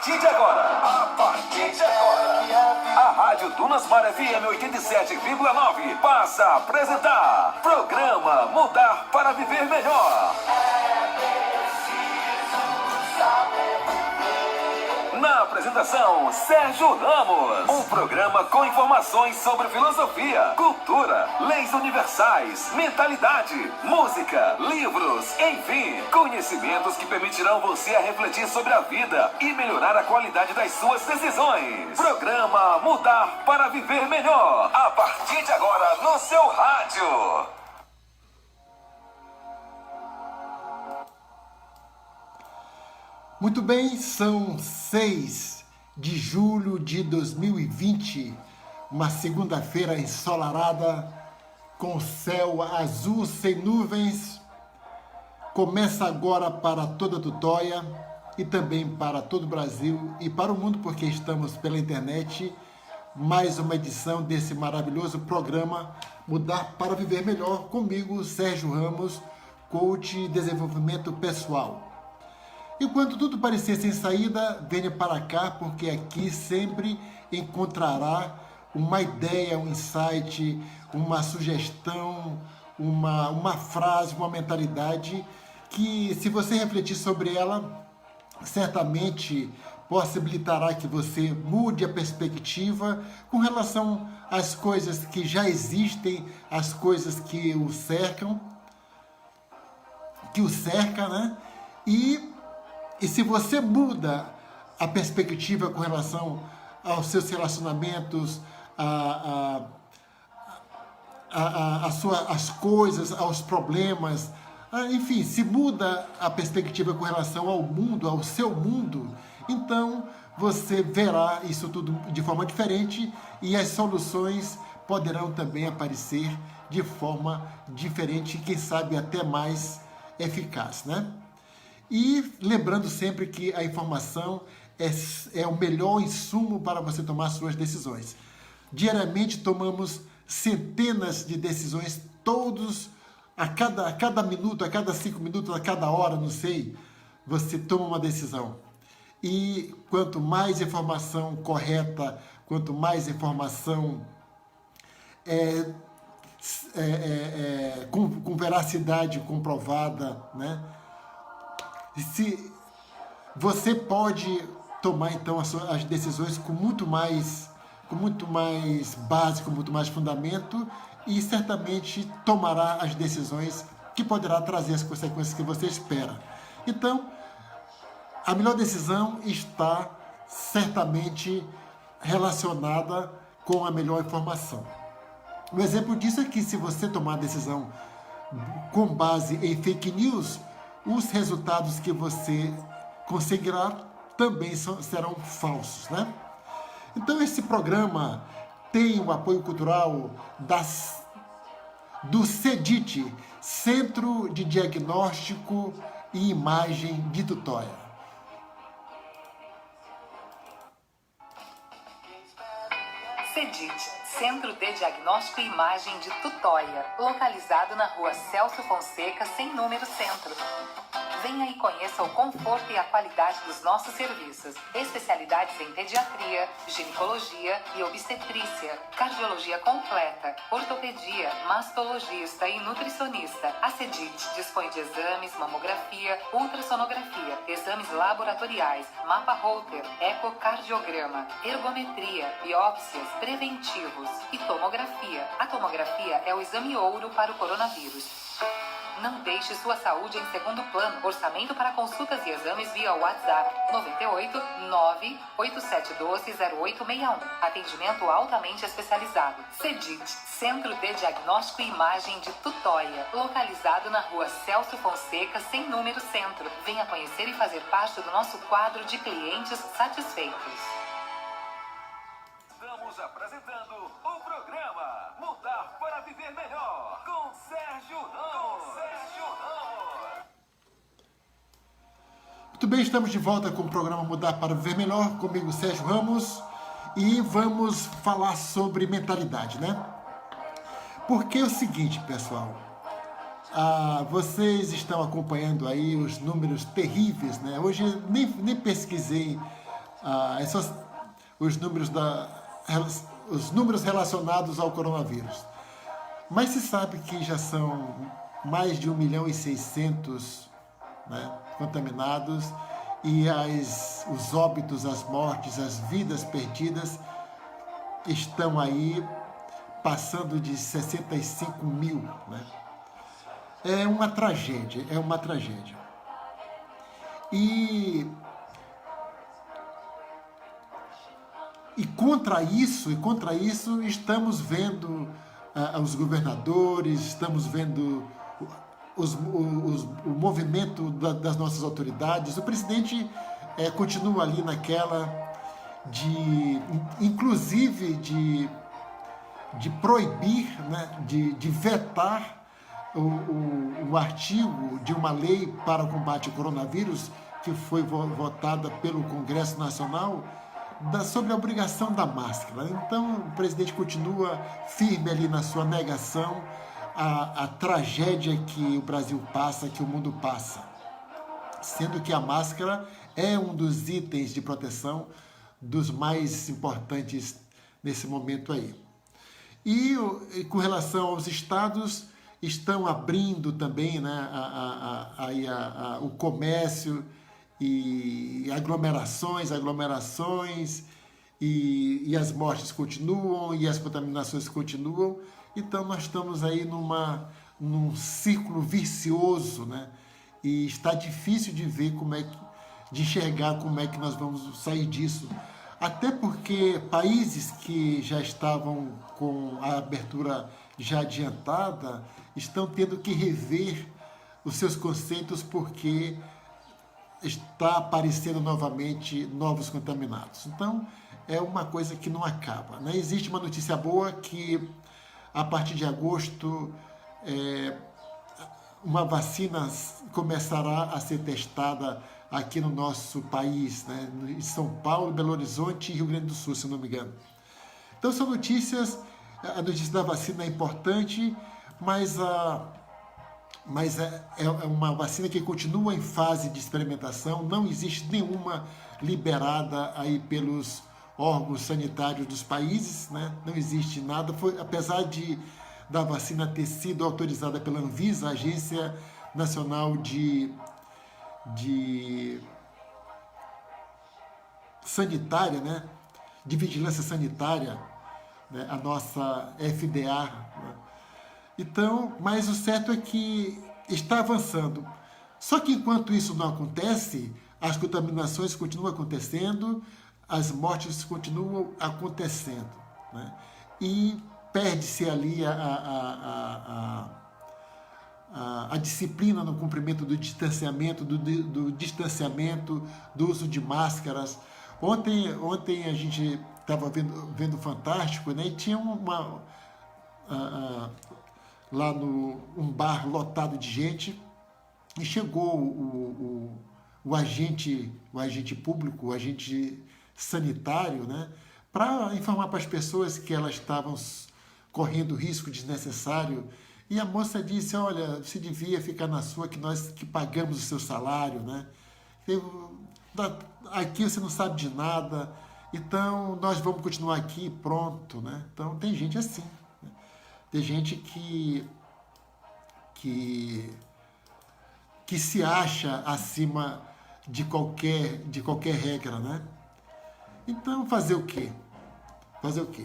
A partir de agora, a Rádio Dunasmar FM 87,9 passa a apresentar programa Mudar para Viver Melhor. Na apresentação, Sérgio Ramos. Um programa com informações sobre filosofia, cultura, leis universais, mentalidade, música, livros, enfim, conhecimentos que permitirão você a refletir sobre a vida e melhorar a qualidade das suas decisões. Programa Mudar para Viver Melhor. A partir de agora, no seu rádio. Muito bem, são 6 de julho de 2020, uma segunda-feira ensolarada, com céu azul sem nuvens. Começa agora para toda a Tutóia e também para todo o Brasil e para o mundo, porque estamos pela internet, mais uma edição desse maravilhoso programa Mudar para Viver Melhor, comigo, Sérgio Ramos, coach de desenvolvimento pessoal. Enquanto tudo parecer sem saída, venha para cá, porque aqui sempre encontrará uma ideia, um insight, uma sugestão, uma frase, uma mentalidade que, se você refletir sobre ela, certamente possibilitará que você mude a perspectiva com relação às coisas que já existem, às coisas que o cercam, né? E se você muda a perspectiva com relação aos seus relacionamentos, às coisas, aos problemas, enfim, se muda a perspectiva com relação ao mundo, ao seu mundo, então você verá isso tudo de forma diferente e as soluções poderão também aparecer de forma diferente, quem sabe até mais eficaz, né? E lembrando sempre que a informação é o melhor insumo para você tomar suas decisões. Diariamente tomamos centenas de decisões, todos, a cada minuto, a cada 5 minutos, a cada hora, não sei, você toma uma decisão. E quanto mais informação correta, quanto mais informação com veracidade comprovada, né? Se você pode tomar então as decisões com muito mais base, com muito mais fundamento, e certamente tomará as decisões que poderá trazer as consequências que você espera. Então, a melhor decisão está certamente relacionada com a melhor informação. Um exemplo disso é que, se você tomar a decisão com base em fake news, os resultados que você conseguirá também serão falsos, né? Então, esse programa tem o apoio cultural do CEDIT, Centro de Diagnóstico e Imagem de Tutóia. CEDIT, Centro de Diagnóstico e Imagem de Tutóia, localizado na Rua Celso Fonseca, sem número, Centro. Venha e conheça o conforto e a qualidade dos nossos serviços. Especialidades em pediatria, ginecologia e obstetrícia, cardiologia completa, ortopedia, mastologista e nutricionista. A CEDIT dispõe de exames, mamografia, ultrassonografia, exames laboratoriais, mapa Holter, ecocardiograma, ergometria, biópsias, preventivos e tomografia. A tomografia é o exame ouro para o coronavírus. Não deixe sua saúde em segundo plano. Orçamento para consultas e exames via WhatsApp 98 98712 0861. Atendimento altamente especializado. CEDIT, Centro de Diagnóstico e Imagem de Tutóia, localizado na Rua Celso Fonseca, sem número, Centro. Venha conhecer e fazer parte do nosso quadro de clientes satisfeitos. Estamos apresentando o programa Mudar para Viver Melhor, com Sérgio Ramos. Muito bem, estamos de volta com o programa Mudar para Viver Melhor, comigo, Sérgio Ramos, e vamos falar sobre mentalidade, né? Porque é o seguinte, pessoal, vocês estão acompanhando aí os números terríveis, né? Hoje nem pesquisei os números relacionados ao coronavírus. Mas se sabe que já são mais de 1.600.000, né, contaminados, e os óbitos, as mortes, as vidas perdidas estão aí passando de 65 mil. Né? É uma tragédia, é uma tragédia. E contra isso, estamos vendo os governadores, estamos vendo o movimento das nossas autoridades. O presidente continua ali naquela inclusive de proibir, né, de vetar o artigo de uma lei para o combate ao coronavírus que foi votada pelo Congresso Nacional sobre a obrigação da máscara. Então, o presidente continua firme ali na sua negação à tragédia que o Brasil passa, que o mundo passa, sendo que a máscara é um dos itens de proteção dos mais importantes nesse momento aí. E com relação aos estados, estão abrindo também, né, o comércio e aglomerações, e as mortes continuam, e as contaminações continuam. Então, nós estamos aí num círculo vicioso, né? E está difícil de ver de enxergar como é que nós vamos sair disso. Até porque países que já estavam com a abertura já adiantada estão tendo que rever os seus conceitos porque está aparecendo novamente novos contaminados. Então, é uma coisa que não acaba, né? Existe uma notícia boa que, a partir de agosto, uma vacina começará a ser testada aqui no nosso país, né? Em São Paulo, Belo Horizonte e Rio Grande do Sul, se não me engano. Então, são notícias. A notícia da vacina é importante, mas é uma vacina que continua em fase de experimentação. Não existe nenhuma liberada aí pelos órgãos sanitários dos países, né? Não existe nada. Apesar da vacina ter sido autorizada pela Anvisa, a Agência Nacional de Sanitária, né? De Vigilância Sanitária, né? A nossa FDA, né? Então, mas o certo é que está avançando. Só que enquanto isso não acontece, as contaminações continuam acontecendo, as mortes continuam acontecendo, né? E perde-se ali a disciplina no cumprimento do distanciamento, do uso de máscaras. Ontem a gente estava vendo Fantástico, né? E tinha lá um bar lotado de gente, e chegou o agente público, o agente sanitário, né, para informar para as pessoas que elas estavam correndo risco desnecessário. E a moça disse: olha, você devia ficar na sua, que nós que pagamos o seu salário, né? Aqui você não sabe de nada, então nós vamos continuar aqui, pronto, né? Então tem gente assim, né? Tem gente que se acha acima de qualquer regra, né? Então, fazer o quê?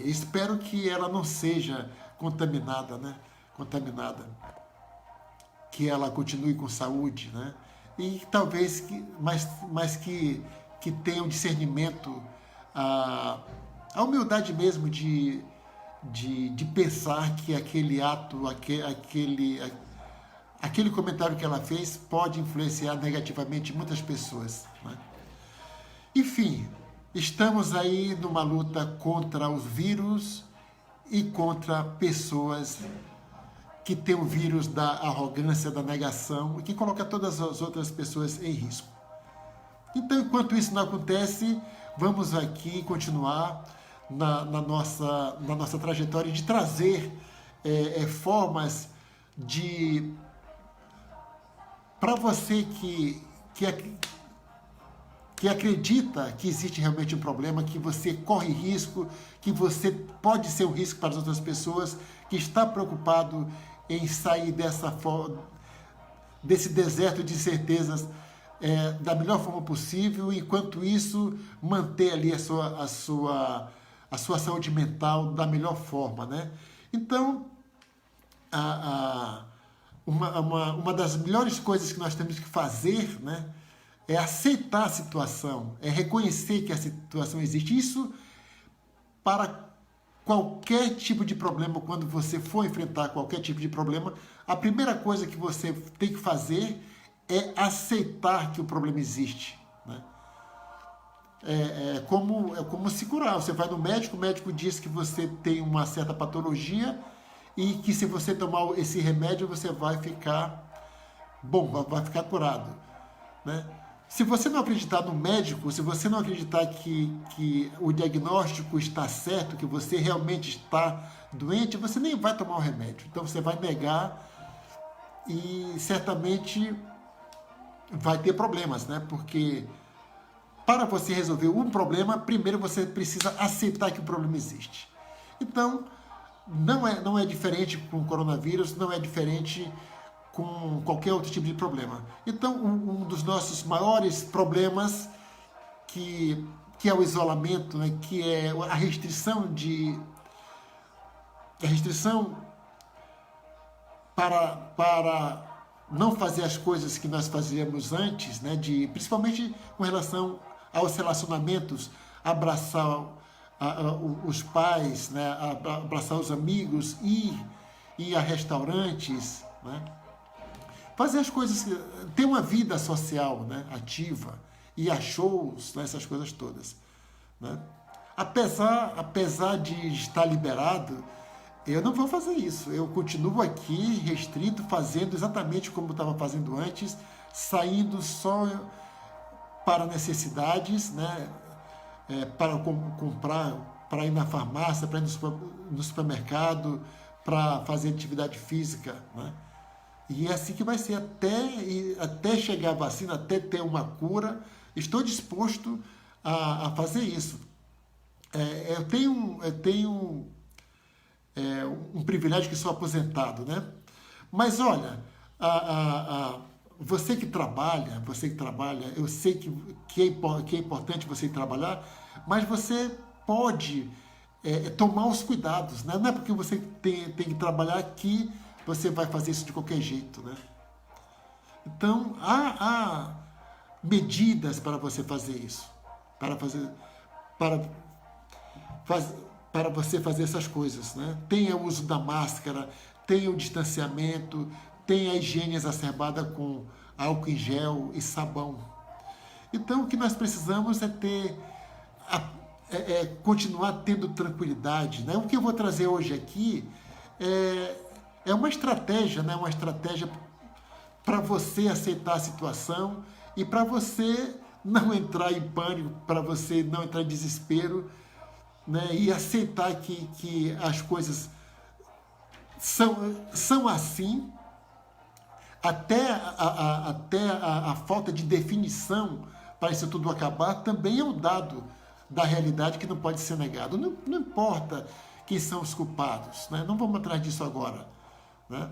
Espero que ela não seja contaminada, né? Que ela continue com saúde, né? E talvez mas que tenha um discernimento, a humildade mesmo de pensar que aquele ato, aquele comentário que ela fez pode influenciar negativamente muitas pessoas, né? Enfim, estamos aí numa luta contra os vírus e contra pessoas que têm o vírus da arrogância, da negação, e que coloca todas as outras pessoas em risco. Então, enquanto isso não acontece, vamos aqui continuar na nossa trajetória de trazer formas para você que que acredita que existe realmente um problema, que você corre risco, que você pode ser um risco para as outras pessoas, que está preocupado em sair desse deserto de incertezas da melhor forma possível, enquanto isso manter ali a sua saúde mental da melhor forma, né? Então, uma das melhores coisas que nós temos que fazer, né, é aceitar a situação, é reconhecer que a situação existe. Isso para qualquer tipo de problema. Quando você for enfrentar qualquer tipo de problema, a primeira coisa que você tem que fazer é aceitar que o problema existe, né? É como se curar. Você vai no médico, o médico diz que você tem uma certa patologia e que se você tomar esse remédio você vai ficar bom, vai ficar curado, né? Se você não acreditar no médico, se você não acreditar que o diagnóstico está certo, que você realmente está doente, você nem vai tomar o remédio. Então você vai negar e certamente vai ter problemas, né? Porque para você resolver um problema, primeiro você precisa aceitar que o problema existe. Então, não é diferente com o coronavírus, não é diferente com qualquer outro tipo de problema. Então, um dos nossos maiores problemas, que é o isolamento, né, que é a restrição para não fazer as coisas que nós fazíamos antes, né, principalmente com relação aos relacionamentos, abraçar os pais, né, abraçar os amigos, ir a restaurantes, né, fazer as coisas, ter uma vida social, né, ativa, ir a shows, né, essas coisas todas, né. Apesar de estar liberado, eu não vou fazer isso. Eu continuo aqui restrito, fazendo exatamente como eu estava fazendo antes, saindo só para necessidades, né, para comprar, para ir na farmácia, para ir no supermercado, para fazer atividade física, né? E é assim que vai ser até chegar a vacina, até ter uma cura. Estou disposto a fazer isso. Eu tenho um privilégio que sou aposentado, né? Mas olha, você que trabalha, eu sei que é importante você trabalhar, mas você pode tomar os cuidados, né? Não é porque você tem que trabalhar que você vai fazer isso de qualquer jeito, né? Então, há medidas para você fazer isso, para você fazer essas coisas, né? Tenha o uso da máscara, tenha o distanciamento, tenha a higiene exacerbada com álcool em gel e sabão. Então, o que nós precisamos é continuar tendo tranquilidade, né? O que eu vou trazer hoje aqui é uma estratégia, né? Uma estratégia para você aceitar a situação e para você não entrar em pânico, para você não entrar em desespero, né? E aceitar que as coisas são assim, até a falta de definição para isso tudo acabar também é um dado da realidade que não pode ser negado. Não importa quem são os culpados, né? Não vamos atrás disso agora, né?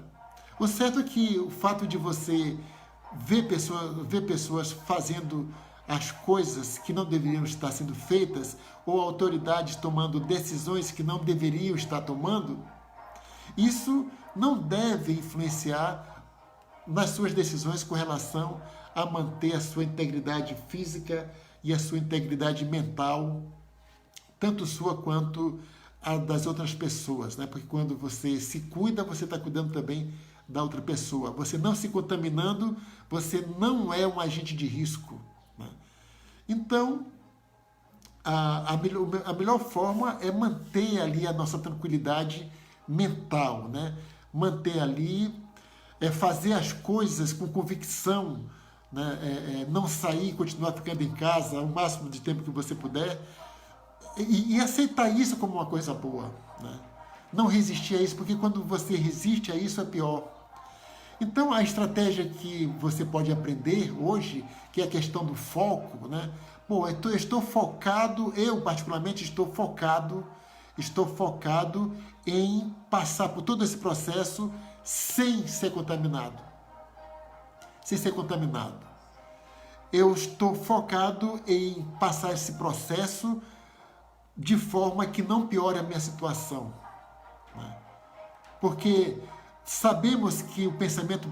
O certo é que o fato de você ver pessoas fazendo as coisas que não deveriam estar sendo feitas, ou autoridades tomando decisões que não deveriam estar tomando, isso não deve influenciar nas suas decisões com relação a manter a sua integridade física e a sua integridade mental, tanto sua quanto a das outras pessoas, né? Porque quando você se cuida, você está cuidando também da outra pessoa. Você não se contaminando, você não é um agente de risco, né? Então, a melhor forma é manter ali a nossa tranquilidade mental, né? Manter ali, fazer as coisas com convicção, né? Não sair, continuar ficando em casa o máximo de tempo que você puder e aceitar isso como uma coisa boa, né? Não resistir a isso, porque quando você resiste a isso é pior. Então, a estratégia que você pode aprender hoje, que é a questão do foco, né? Bom, eu estou focado, eu particularmente estou focado em passar por todo esse processo sem ser contaminado. Sem ser contaminado. Eu estou focado em passar esse processo de forma que não piore a minha situação, né? Porque sabemos que o pensamento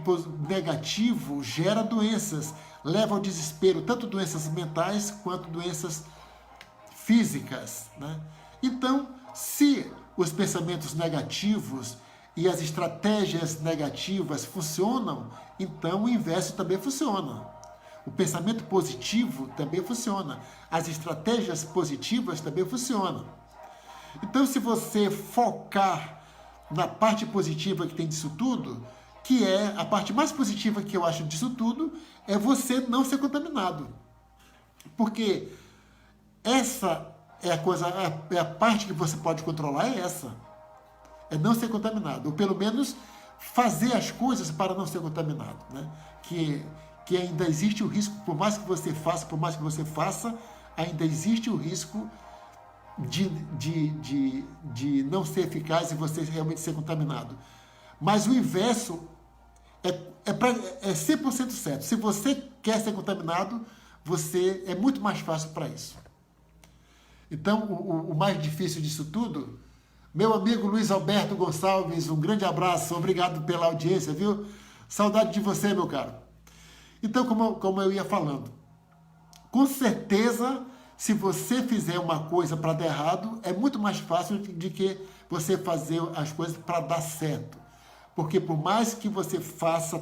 negativo gera doenças, leva ao desespero, tanto doenças mentais quanto doenças físicas, né? Então, se os pensamentos negativos e as estratégias negativas funcionam, então o inverso também funciona. O pensamento positivo também funciona. As estratégias positivas também funcionam. Então, se você focar na parte positiva que tem disso tudo, que é a parte mais positiva que eu acho disso tudo, é você não ser contaminado. Porque essa é a coisa, é a parte que você pode controlar, é essa. É não ser contaminado. Ou pelo menos fazer as coisas para não ser contaminado, né? Que ainda existe o risco, por mais que você faça, ainda existe o risco de não ser eficaz e você realmente ser contaminado. Mas o inverso é 100% certo. Se você quer ser contaminado, é muito mais fácil para isso. Então, o mais difícil disso tudo, meu amigo Luiz Alberto Gonçalves, um grande abraço, obrigado pela audiência, viu? Saudade de você, meu caro. Então, como eu ia falando, com certeza, se você fizer uma coisa para dar errado, é muito mais fácil de que você fazer as coisas para dar certo. Porque por mais que você faça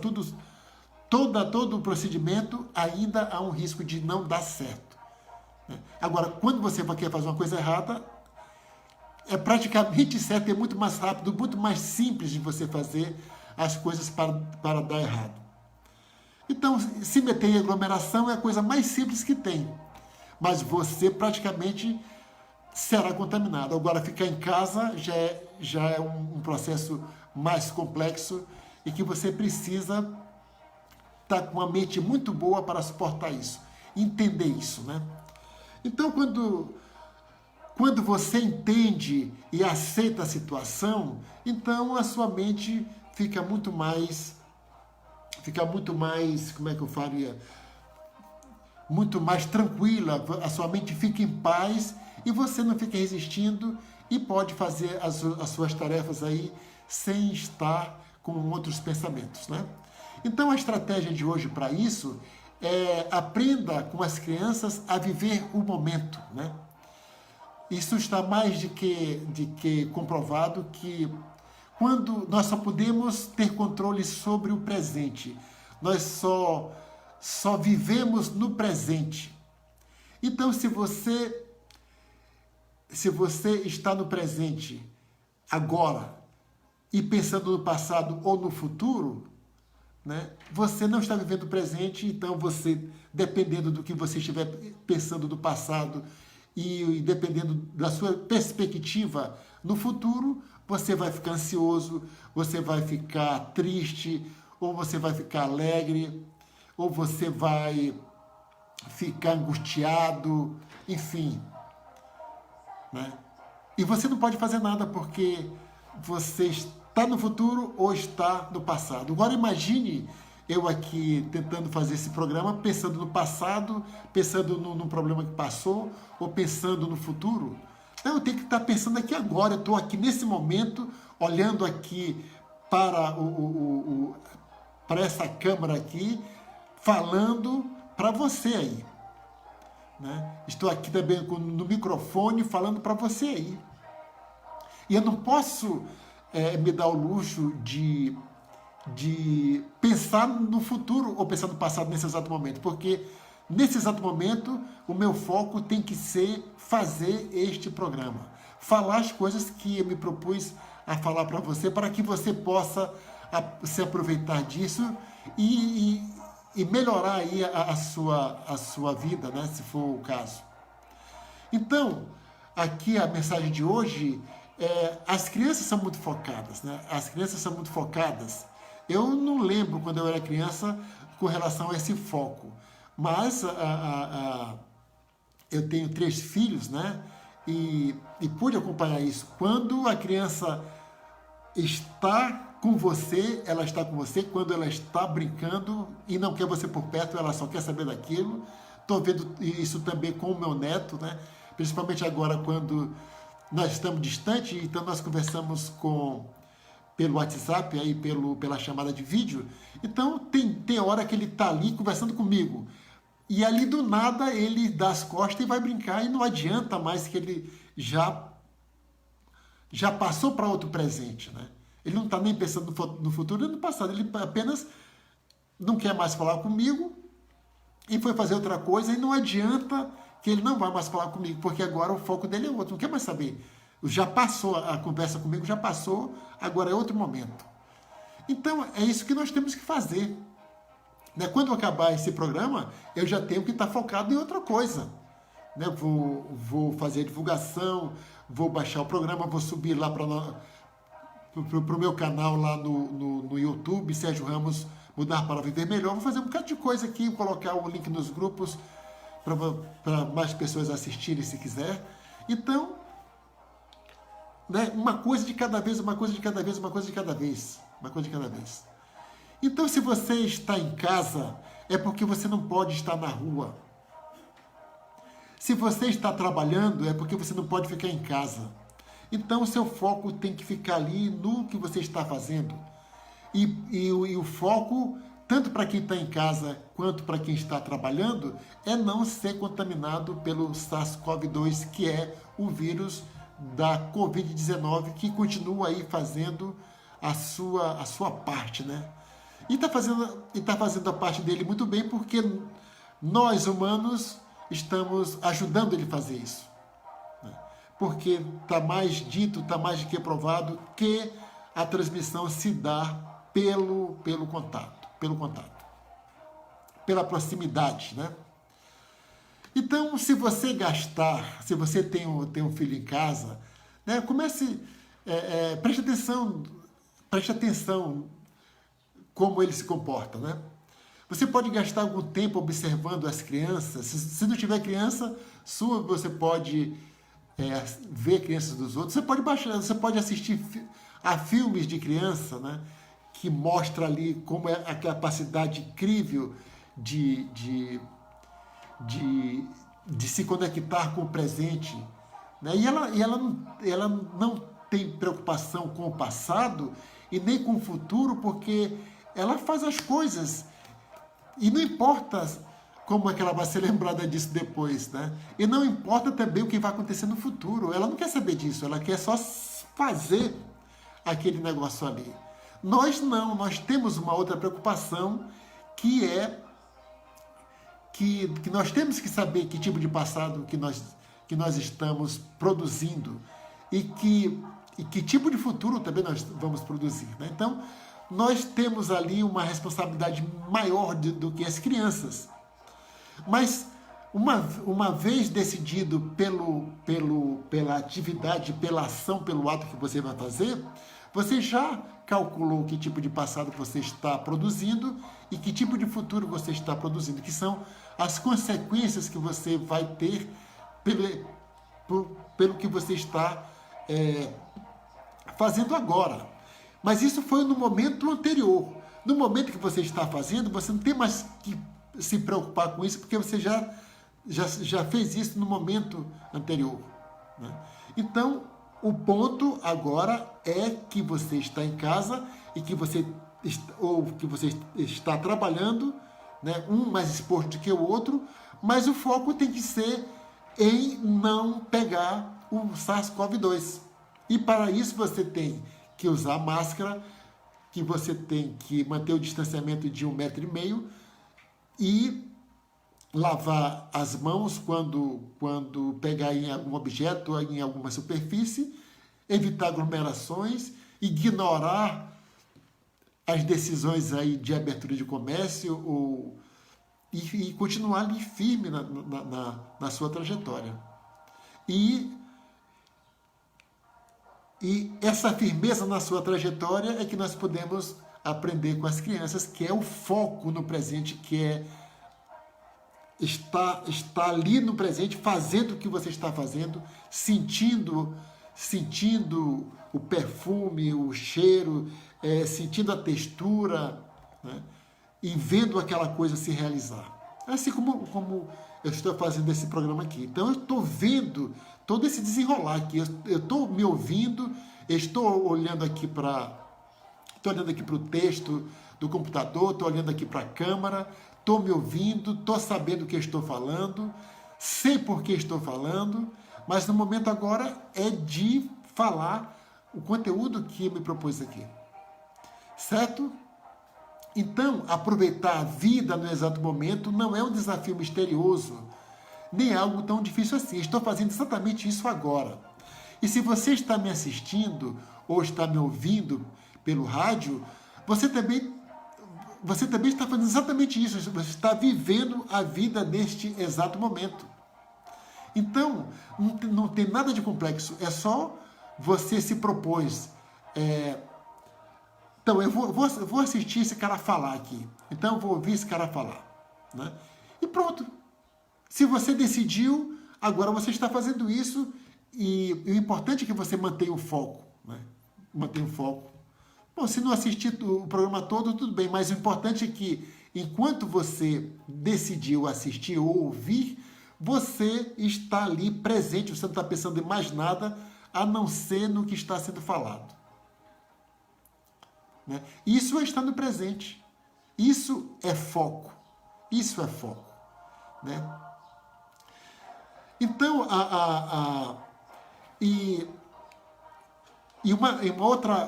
todo o procedimento, ainda há um risco de não dar certo. Agora, quando você quer fazer uma coisa errada, é praticamente certo, é muito mais rápido, muito mais simples de você fazer as coisas para dar errado. Então, se meter em aglomeração é a coisa mais simples que tem. Mas você praticamente será contaminado. Agora, ficar em casa já é um processo mais complexo e que você precisa estar com uma mente muito boa para suportar isso, entender isso, né? Então, quando você entende e aceita a situação, então a sua mente fica muito mais, como é que eu faria? Muito mais tranquila, a sua mente fica em paz e você não fica resistindo e pode fazer as suas tarefas aí sem estar com outros pensamentos, né? Então a estratégia de hoje para isso é aprenda com as crianças a viver o momento, né? Isso está mais de que comprovado que quando nós só podemos ter controle sobre o presente, nós só vivemos no presente. Então, se você está no presente agora e pensando no passado ou no futuro, né, você não está vivendo o presente, então você, dependendo do que você estiver pensando do passado e dependendo da sua perspectiva no futuro, você vai ficar ansioso, você vai ficar triste, ou você vai ficar alegre, ou você vai ficar angustiado, enfim, né? E você não pode fazer nada porque você está no futuro ou está no passado. Agora imagine eu aqui tentando fazer esse programa pensando no passado, pensando no problema que passou ou pensando no futuro. Não, eu tenho que estar pensando aqui agora, eu estou aqui nesse momento, olhando aqui para, para essa câmera aqui, falando para você aí, né? Estou aqui também no microfone falando para você aí. E eu não posso me dar o luxo de pensar no futuro ou pensar no passado nesse exato momento, porque nesse exato momento o meu foco tem que ser fazer este programa, falar as coisas que eu me propus a falar para você, para que você possa se aproveitar disso e melhorar aí a sua vida, né, se for o caso. Então, aqui a mensagem de hoje as crianças são muito focadas, né? As crianças são muito focadas Eu não lembro quando eu era criança com relação a esse foco, mas eu tenho 3 filhos, né? E pude acompanhar isso. Quando a criança está com você, ela está com você. Quando ela está brincando e não quer você por perto, ela só quer saber daquilo. Estou vendo isso também com o meu neto, né? Principalmente agora quando nós estamos distantes, então nós conversamos pelo WhatsApp, aí pela chamada de vídeo. Então tem hora que ele está ali conversando comigo. E ali do nada ele dá as costas e vai brincar, e não adianta mais que ele já passou para outro presente, né? Ele não está nem pensando no futuro nem no passado, ele apenas não quer mais falar comigo e foi fazer outra coisa, e não adianta que ele não vai mais falar comigo, porque agora o foco dele é outro, não quer mais saber. Já passou a conversa comigo, já passou, agora é outro momento. Então é isso que nós temos que fazer. Quando acabar esse programa, eu já tenho que estar focado em outra coisa. Vou fazer a divulgação, vou baixar o programa, vou subir lá para o meu canal lá no YouTube, Sérgio Ramos Mudar para Viver Melhor. Vou fazer um bocado de coisa aqui, colocar o link nos grupos para mais pessoas assistirem se quiser. Então, uma coisa de cada vez, uma coisa de cada vez, uma coisa de cada vez, uma coisa de cada vez. Então, se você está em casa, é porque você não pode estar na rua. Se você está trabalhando, é porque você não pode ficar em casa. Então, o seu foco tem que ficar ali no que você está fazendo. E o foco, tanto para quem está em casa quanto para quem está trabalhando, é não ser contaminado pelo SARS-CoV-2, que é o vírus da Covid-19, que continua aí fazendo a sua parte, né? E está fazendo a parte dele muito bem, porque nós, humanos, estamos ajudando ele a fazer isso. Porque está mais dito, está mais do que provado que a transmissão se dá pelo contato, pela proximidade, né? Então, se você tem um filho em casa, né, preste atenção como ele se comporta, né? Você pode gastar algum tempo observando as crianças. Se não tiver criança sua, você pode ver crianças dos outros. Você pode assistir a filmes de criança, né? Que mostra ali como é a capacidade incrível de se conectar com o presente, né? E ela não tem preocupação com o passado e nem com o futuro, porque ela faz as coisas e não importa como é que ela vai ser lembrada disso depois, né? E não importa também o que vai acontecer no futuro. Ela não quer saber disso, ela quer só fazer aquele negócio ali. Nós não, nós temos uma outra preocupação, que é que nós temos que saber que tipo de passado que nós estamos produzindo e que tipo de futuro também nós vamos produzir, né? Então, nós temos ali uma responsabilidade maior do que as crianças. Mas, uma vez decidido pela atividade, pela ação, pelo ato que você vai fazer, você já calculou que tipo de passado você está produzindo e que tipo de futuro você está produzindo, que são as consequências que você vai ter pelo que você está fazendo agora. Mas isso foi no momento anterior. No momento que você está fazendo, você não tem mais que se preocupar com isso, porque você já fez isso no momento anterior, né? Então, o ponto agora é que você está em casa e que você está trabalhando, né? Um mais exposto do que o outro, mas o foco tem que ser em não pegar o SARS-CoV-2. E para isso você tem que usar máscara, que você tem que manter o distanciamento de 1,5 metro e lavar as mãos quando pegar em algum objeto ou em alguma superfície, evitar aglomerações, ignorar as decisões aí de abertura de comércio e continuar ali firme na sua trajetória. E essa firmeza na sua trajetória é que nós podemos aprender com as crianças, que é o foco no presente, que é estar ali no presente, fazendo o que você está fazendo, sentindo o perfume, o cheiro, sentindo a textura, né? E vendo aquela coisa se realizar. Assim como eu estou fazendo esse programa aqui. Então eu estou vendo todo esse desenrolar aqui, eu estou me ouvindo, estou olhando aqui para o texto do computador, estou olhando aqui para a câmera, estou me ouvindo, estou sabendo o que estou falando, sei por que estou falando, mas no momento agora é de falar o conteúdo que eu me propus aqui. Certo? Então, aproveitar a vida no exato momento não é um desafio misterioso, nem algo tão difícil assim. Estou fazendo exatamente isso agora. E se você está me assistindo ou está me ouvindo pelo rádio, você também está fazendo exatamente isso. Você está vivendo a vida neste exato momento. Então, não tem nada de complexo. É só você se propôs. Então, eu vou assistir esse cara falar aqui. Então, eu vou ouvir esse cara falar. Né? E pronto. Se você decidiu, agora você está fazendo isso. E o importante é que você mantenha o foco. Né? Mantenha o foco. Bom, se não assistir o programa todo, tudo bem. Mas o importante é que, enquanto você decidiu assistir ou ouvir, você está ali presente. Você não está pensando em mais nada, a não ser no que está sendo falado. Né? Isso é estar no presente. Isso é foco. Isso é foco. Né? Então,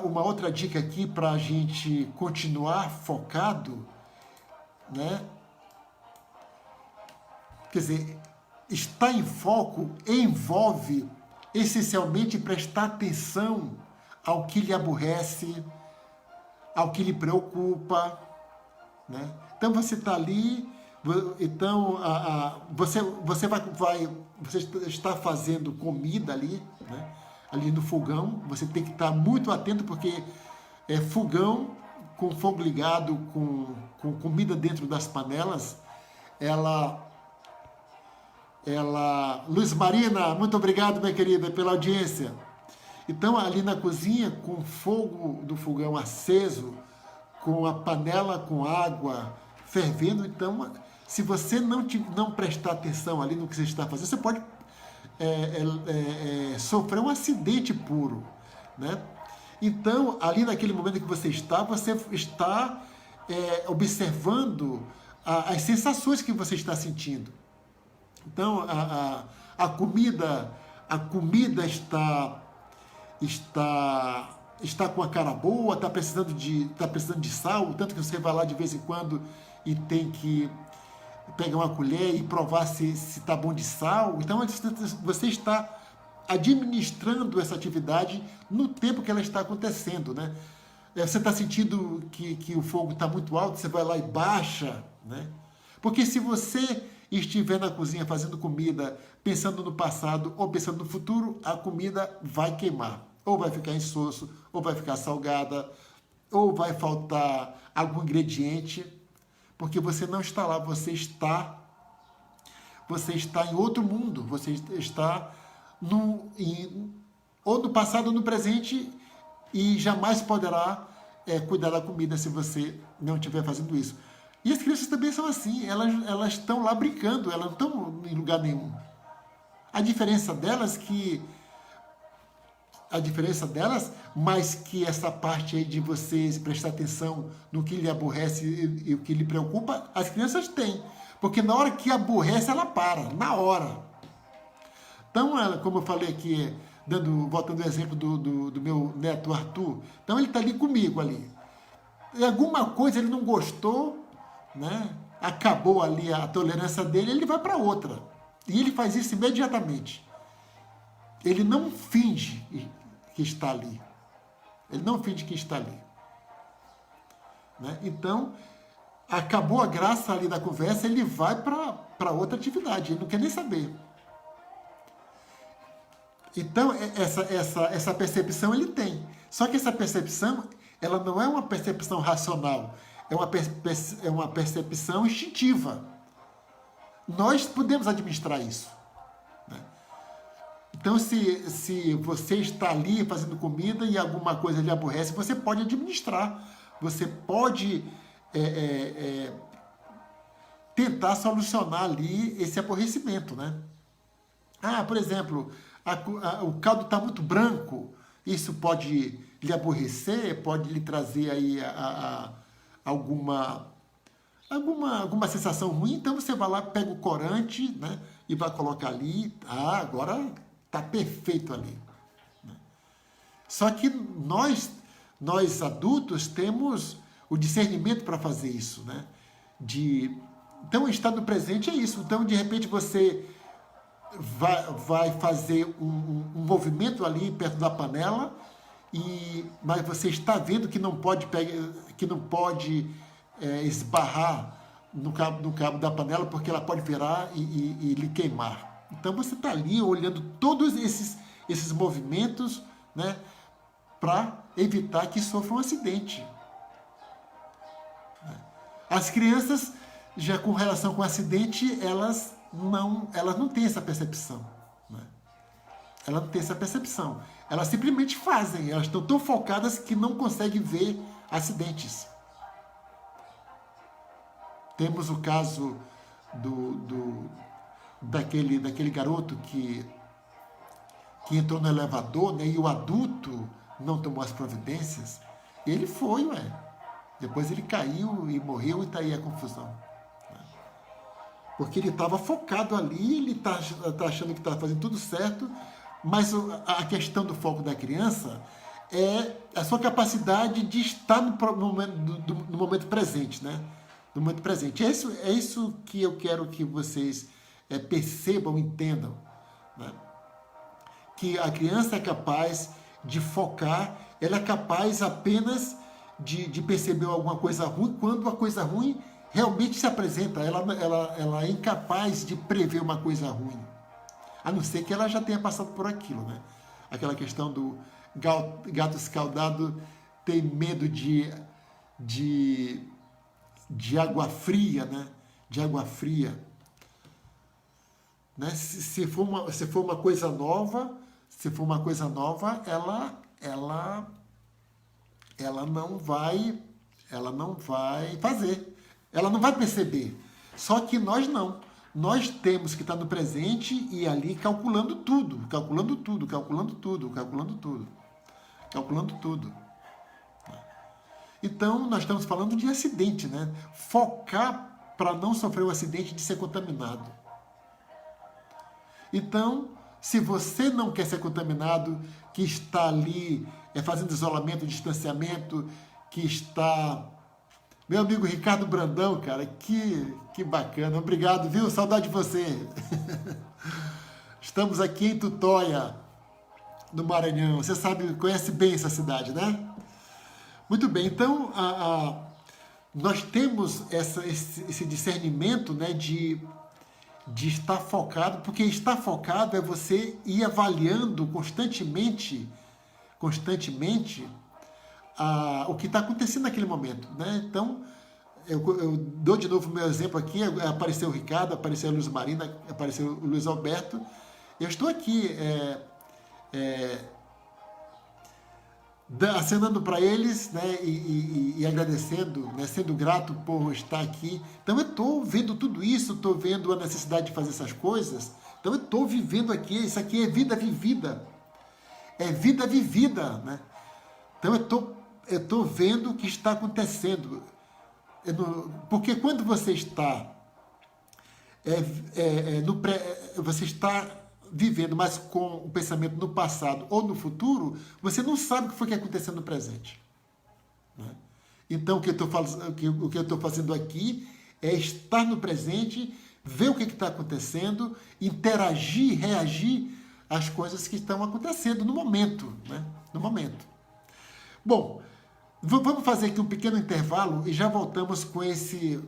uma outra dica aqui para a gente continuar focado, né? Quer dizer, estar em foco envolve essencialmente prestar atenção ao que lhe aborrece, ao que lhe preocupa, né? Então você está ali, então você está fazendo comida ali, né? Ali no fogão, você tem que estar muito atento porque fogão com fogo ligado, com comida dentro das panelas, Luz Marina, muito obrigado, minha querida, pela audiência. Então, ali na cozinha, com o fogo do fogão aceso, com a panela com água fervendo, então, se você não prestar atenção ali no que você está fazendo, você pode sofrer um acidente puro, né? Então, ali naquele momento que você está observando as sensações que você está sentindo. Então, a comida está com a cara boa, está precisando de sal, tanto que você vai lá de vez em quando e tem que pegar uma colher e provar se está bom de sal. Então, você está administrando essa atividade no tempo que ela está acontecendo, né? Você está sentindo que o fogo está muito alto, você vai lá e baixa, né? Porque se você estiver na cozinha fazendo comida, pensando no passado ou pensando no futuro, a comida vai queimar. Ou vai ficar insosso, ou vai ficar salgada, ou vai faltar algum ingrediente, porque você não está lá, você está em outro mundo, você está ou no passado ou no presente e jamais poderá cuidar da comida se você não estiver fazendo isso. E as crianças também são assim, elas estão lá brincando, elas não estão em lugar nenhum. A diferença delas, mais que essa parte aí de você prestar atenção no que lhe aborrece e o que lhe preocupa, as crianças têm. Porque na hora que aborrece, ela para, na hora. Então, como eu falei aqui, voltando ao exemplo do meu neto Arthur, então ele está ali comigo ali. E alguma coisa ele não gostou, né? Acabou ali a tolerância dele, ele vai para outra. E ele faz isso imediatamente. Ele não finge que está ali. Ele não finge que está ali. Né? Então, acabou a graça ali da conversa, ele vai para outra atividade, ele não quer nem saber. Então, essa percepção ele tem. Só que essa percepção, ela não é uma percepção racional, é uma percepção instintiva. Nós podemos administrar isso, né? Então, se você está ali fazendo comida e alguma coisa lhe aborrece, você pode administrar. Você pode tentar solucionar ali esse aborrecimento, né? Por exemplo, o caldo está muito branco, isso pode lhe aborrecer, pode lhe trazer aí alguma sensação ruim, então você vai lá, pega o corante, né, e vai colocar ali, agora está perfeito ali, né? Só que nós adultos temos o discernimento para fazer isso, né? Então, estar no presente é isso. Então, de repente, você vai fazer um movimento ali perto da panela, mas você está vendo que não pode esbarrar no cabo da panela, porque ela pode virar e lhe queimar. Então, você está ali olhando todos esses movimentos, né, para evitar que sofra um acidente. As crianças, já com relação com o acidente, elas não têm essa percepção, né? Elas não têm essa percepção. Elas simplesmente fazem, elas estão tão focadas que não conseguem ver acidentes. Temos o caso daquele garoto que entrou no elevador, né, e o adulto não tomou as providências. Ele foi, depois ele caiu e morreu, e está aí a confusão. Porque ele estava focado ali, ele está achando que está fazendo tudo certo, mas a questão do foco da criança é a sua capacidade de estar no momento presente, né? No momento presente. É isso que eu quero que vocês percebam, entendam, né? Que a criança é capaz de focar, ela é capaz apenas de perceber alguma coisa ruim quando a coisa ruim realmente se apresenta. Ela é incapaz de prever uma coisa ruim, a não ser que ela já tenha passado por aquilo, né? Aquela questão do gato escaldado tem medo de água fria, né? De água fria, né? Se for uma coisa nova, ela não vai fazer. Ela não vai perceber. Só que nós não. Nós temos que estar no presente e ali calculando tudo. Então, nós estamos falando de acidente, né? Focar para não sofrer o acidente de ser contaminado. Então, se você não quer ser contaminado, que está ali fazendo isolamento, distanciamento, que está... Meu amigo Ricardo Brandão, cara, que bacana. Obrigado, viu? Saudade de você. Estamos aqui em Tutóia, no Maranhão. Você sabe, conhece bem essa cidade, né? Muito bem, então nós temos esse discernimento, né, de estar focado, porque estar focado é você ir avaliando constantemente o que está acontecendo naquele momento, né? Então, eu dou de novo o meu exemplo aqui. Apareceu o Ricardo, apareceu a Luz Marina, apareceu o Luiz Alberto. Eu estou aqui acenando para eles, né, e agradecendo, né, sendo grato por estar aqui. Então, eu estou vendo tudo isso, estou vendo a necessidade de fazer essas coisas. Então, eu estou vivendo aqui. Isso aqui é vida vivida. É vida vivida, né? Então, eu estou vendo o que está acontecendo. Porque quando você está você está vivendo, mas com o pensamento no passado ou no futuro, você não sabe o que foi que aconteceu no presente, né? Então, o que eu estou fazendo aqui é estar no presente, ver o que está acontecendo, interagir, reagir às coisas que estão acontecendo no momento, né? No momento. Bom, vamos fazer aqui um pequeno intervalo e já voltamos com esse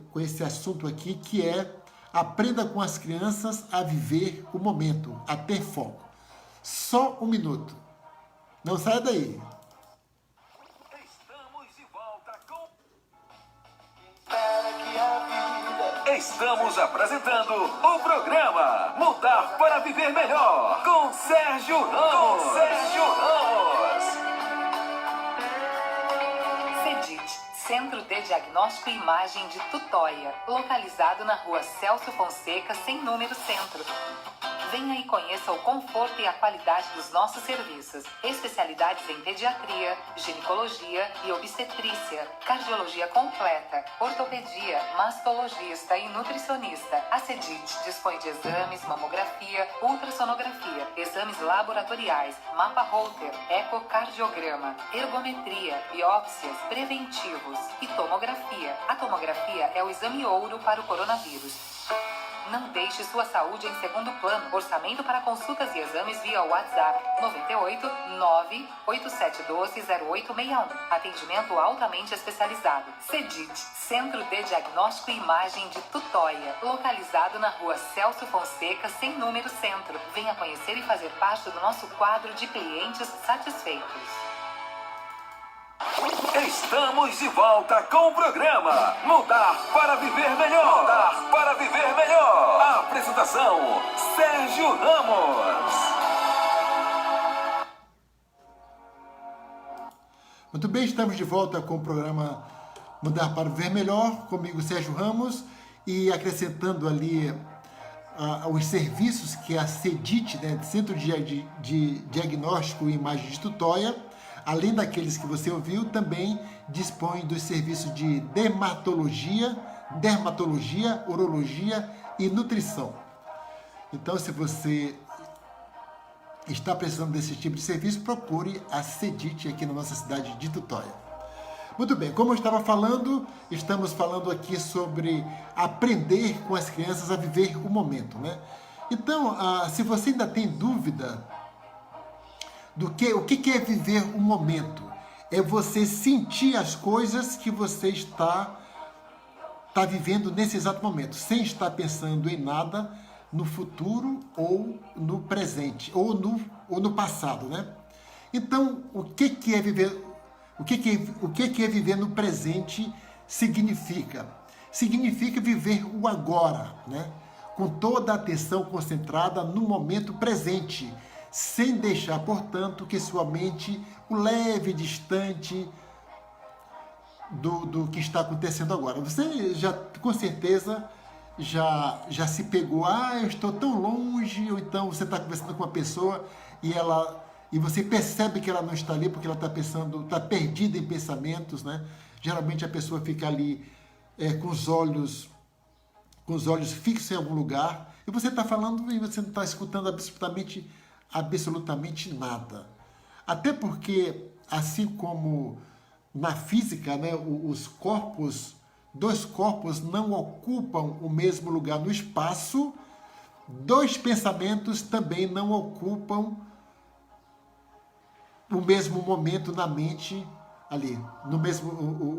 assunto aqui, que é: aprenda com as crianças a viver o momento, a ter foco. Só um minuto. Não saia daí. Estamos Estamos apresentando o programa Mudar para Viver Melhor com Sérgio Ramos. CEDIT, Centro de Diagnóstico e Imagem de Tutóia, localizado na Rua Celso Fonseca, sem número centro. Venha e conheça o conforto e a qualidade dos nossos serviços. Especialidades em pediatria, ginecologia e obstetrícia, cardiologia completa, ortopedia, mastologista e nutricionista. A CEDIT dispõe de exames, mamografia, ultrassonografia, exames laboratoriais, mapa Holter, ecocardiograma, ergometria, biópsias, preventivos e tomografia. A tomografia é o exame ouro para o coronavírus. Não deixe sua saúde em segundo plano. Orçamento para consultas e exames via WhatsApp 98 98712 0861. Atendimento altamente especializado. CEDIT, Centro de Diagnóstico e Imagem de Tutóia, localizado na Rua Celso Fonseca, sem número centro. Venha conhecer e fazer parte do nosso quadro de clientes satisfeitos. Estamos de volta com o programa Mudar para Viver Melhor. Mudar para Viver Melhor. A apresentação, Sérgio Ramos. Muito bem, estamos de volta com o programa Mudar para Viver Melhor, comigo Sérgio Ramos, e acrescentando ali os serviços que a CEDIT, né, Centro de Diagnóstico e Imagem de Tutóia, além daqueles que você ouviu, também dispõe dos serviços de dermatologia, urologia e nutrição. Então, se você está precisando desse tipo de serviço, procure a CEDIT aqui na nossa cidade de Tutóia. Muito bem, como eu estava falando, estamos falando aqui sobre aprender com as crianças a viver o momento, né? Então, se você ainda tem dúvida o que é viver o momento? É você sentir as coisas que você está vivendo nesse exato momento, sem estar pensando em nada no futuro ou no presente, ou no passado, né? Então, o que é viver no presente significa? Significa viver o agora, né? Com toda a atenção concentrada no momento presente, sem deixar, portanto, que sua mente o leve distante do que está acontecendo agora. Você já, com certeza, já se pegou, eu estou tão longe, ou então você está conversando com uma pessoa e você percebe que ela não está ali porque ela está pensando, está perdida em pensamentos, né? Geralmente a pessoa fica ali com os olhos fixos em algum lugar, e você está falando e você não está escutando absolutamente nada. Até porque, assim como na física, né, dois corpos não ocupam o mesmo lugar no espaço, dois pensamentos também não ocupam o mesmo momento na mente ali, o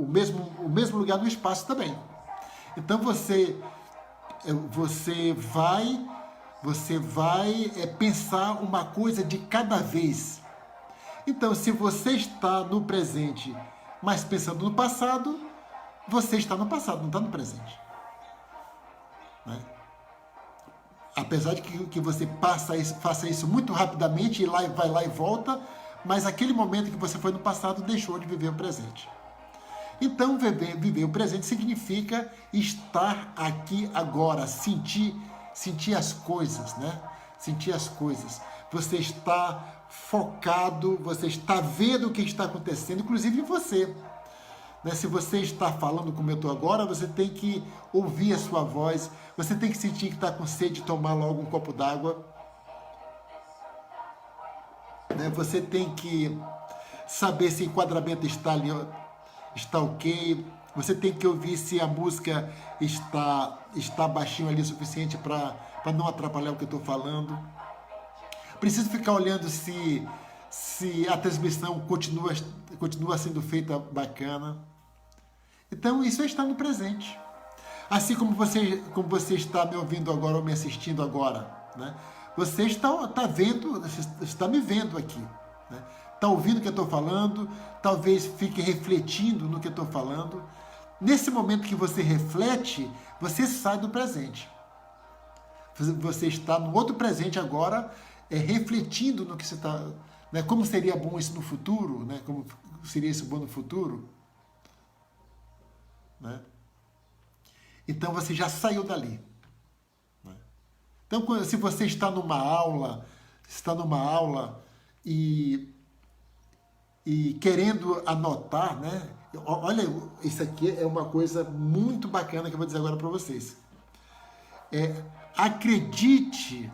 mesmo lugar no espaço também. Então você vai pensar uma coisa de cada vez. Então, se você está no presente, mas pensando no passado, você está no passado, não está no presente. Né? Apesar de que você faça isso muito rapidamente, vai lá e volta, mas aquele momento que você foi no passado deixou de viver o presente. Então, viver o presente significa estar aqui agora, sentir as coisas, né? Sentir as coisas. Você está focado, você está vendo o que está acontecendo, inclusive você. Né? Se você está falando como eu estou agora, você tem que ouvir a sua voz, você tem que sentir que está com sede de tomar logo um copo d'água. Né? Você tem que saber se o enquadramento está ali, está ok. Você tem que ouvir se a música está baixinho ali o suficiente para não atrapalhar o que eu estou falando. Preciso ficar olhando se a transmissão continua sendo feita bacana. Então, isso é estar no presente. Assim como você está me ouvindo agora ou me assistindo agora, né? Você está me vendo aqui, né? Está ouvindo o que eu estou falando, talvez fique refletindo no que eu estou falando, nesse momento que você reflete, você sai do presente. Você está no outro presente agora, refletindo no que você está... Né, como seria bom isso no futuro, né, como seria isso bom no futuro. Né? Então você já saiu dali. Né? Então, se você está numa aula e querendo anotar, né? Olha, isso aqui é uma coisa muito bacana que eu vou dizer agora para vocês. Acredite